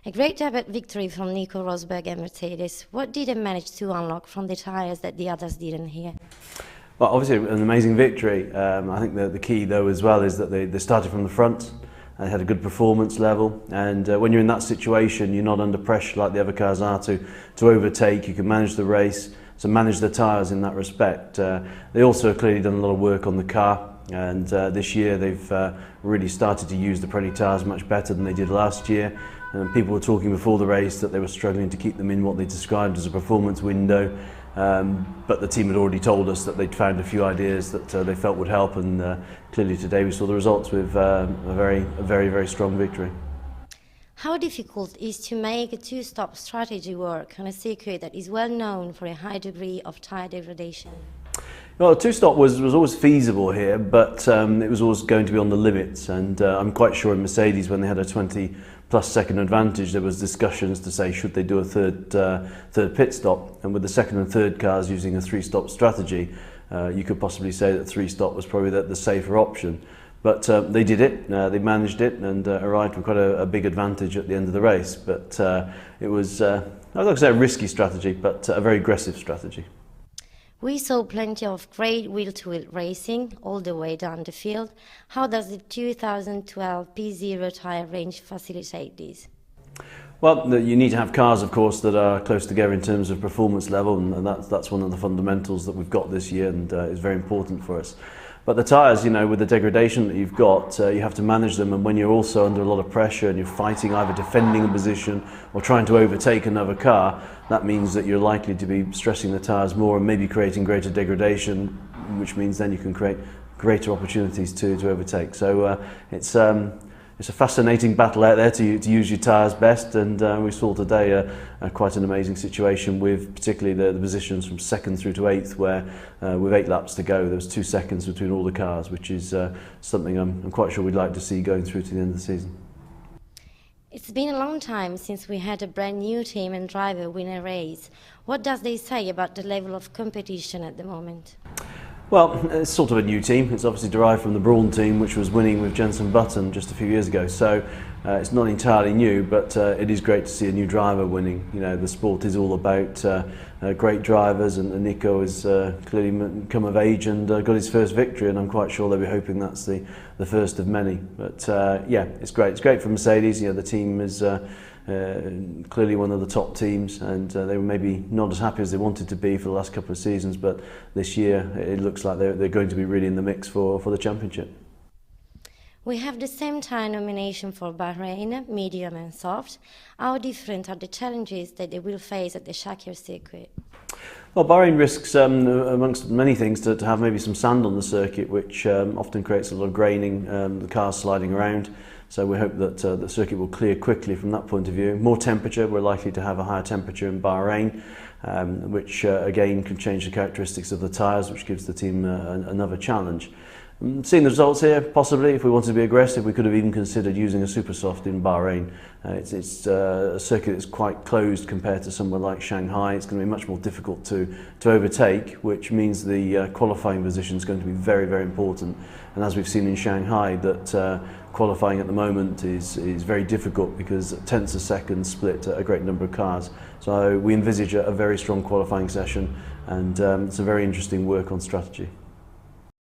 A great debut victory from Nico Rosberg and Mercedes. What did they manage to unlock from the tyres that the others didn't here? Well, obviously an amazing victory. I think the key though as well is that they started from the front. They had a good performance level, and when you're in that situation, you're not under pressure like the other cars are to overtake. You can manage the race, so manage the tyres in that respect. They also clearly done a lot of work on the car, and this year they've really started to use the Pirelli tyres much better than they did last year. People were talking before the race that they were struggling to keep them in what they described as a performance window, but the team had already told us that they'd found a few ideas that they felt would help, and clearly today we saw the results with a very strong victory. How difficult is to make a two-stop strategy work on a circuit that is well known for a high degree of tyre degradation? Well, a two-stop was always feasible here, but it was always going to be on the limits, and I'm quite sure in Mercedes, when they had a 20+ second advantage, there was discussions to say should they do a third pit stop, and with the second and third cars using a three-stop strategy, you could possibly say that three-stop was probably the safer option. But they did it, they managed it, and arrived with quite a big advantage at the end of the race. But it was, I was not going to say a risky strategy, but a very aggressive strategy. We saw plenty of great wheel-to-wheel racing all the way down the field. How does the 2012 P0 tyre range facilitate this? Well, you need to have cars, of course, that are close together in terms of performance level, and that's one of the fundamentals that we've got this year, and is very important for us. But the tyres, you know, with the degradation that you've got, you have to manage them, and when you're also under a lot of pressure and you're fighting either defending a position or trying to overtake another car, that means that you're likely to be stressing the tyres more and maybe creating greater degradation, which means then you can create greater opportunities to overtake. So it's a fascinating battle out there to use your tyres best, and we saw today quite an amazing situation with particularly the positions from second through to 8th, where with 8 laps to go there was 2 seconds between all the cars, which is something I'm quite sure we'd like to see going through to the end of the season. It's been a long time since we had a brand new team and driver win a race. What does they say about the level of competition at the moment? Well, it's sort of a new team. It's obviously derived from the Brawn team, which was winning with Jenson Button just a few years ago. So it's not entirely new, but it is great to see a new driver winning. You know, the sport is all about great drivers, and Nico has clearly come of age and got his first victory, and I'm quite sure they'll be hoping that's the first of many. But yeah, it's great. It's great for Mercedes. You know, the team is clearly one of the top teams, and they were maybe not as happy as they wanted to be for the last couple of seasons, but this year it looks like they're going to be really in the mix for the championship. We have the same tyre nomination for Bahrain, medium and soft. How different are the challenges that they will face at the Shakir circuit? Well, Bahrain risks, amongst many things, to have maybe some sand on the circuit, which often creates a lot of graining, the cars sliding around. So we hope that the circuit will clear quickly from that point of view. More temperature, we're likely to have a higher temperature in Bahrain, which again can change the characteristics of the tyres, which gives the team another challenge. Seeing the results here, possibly, if we wanted to be aggressive, we could have even considered using a super soft in Bahrain. It's a circuit that's quite closed compared to somewhere like Shanghai. It's going to be much more difficult to overtake, which means the qualifying position is going to be very important. And as we've seen in Shanghai, that qualifying at the moment is very difficult because tenths of seconds split a great number of cars. So we envisage a very strong qualifying session, and it's a very interesting work on strategy.